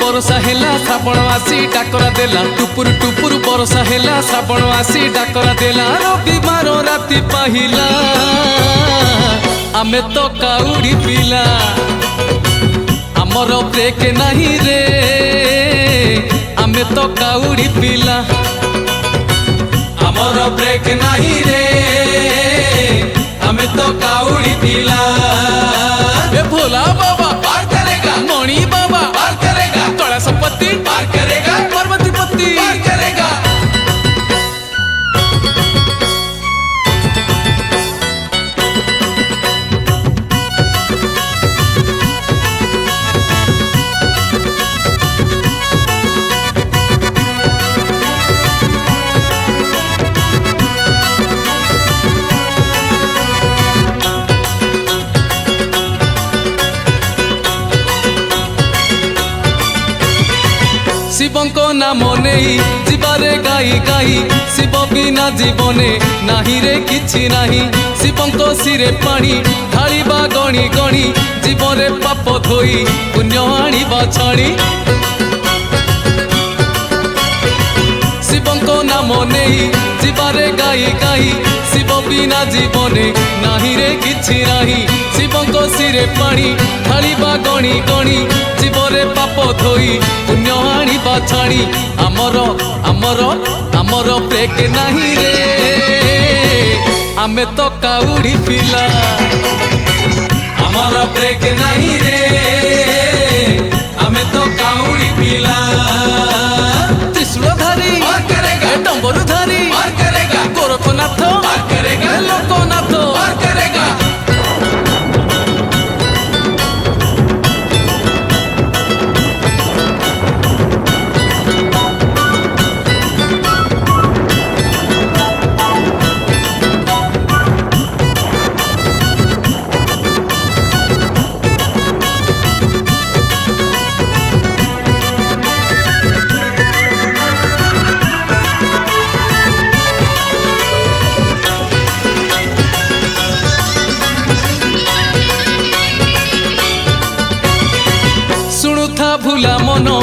बरसा हेला श्रावण आसी डाकरा देला टुपुर बरसा हेला श्रावण आसी डाकरा देला रविवार राति पाहिला आमे तो काउडी पिला आमर ब्रेक नहीं रे आमे तो काउडी पिला आमर ब्रेक नहीं रे आमे तो काउडी पिला ए भोला बाबा पार करेगा मणि बाबा पार करेगा तोड़ा संपत्ति पार करेगा पार्वती पति पार करेगा शिवंको नाम नहीं जीवारे गाई गाई शिव बिना जीवने नाही रे किछि नाही शिवंको सिरे पानी ढालिबा गणी गणी जीवरे पाप धोई पुण्य आनिबा छाणी शिवंको नाम नहीं जीवारे गाई गाई शिव बिना जीवने नाही रे किछि नाही शिवंको सिरे पानी ढालिबा गणी गणी जीवरे पाप धोई पुण्य आनिबा छाणी आमर आमर आमर ब्रेक नहीं रे आमे तो काउडी पिला आमर ब्रेक नहीं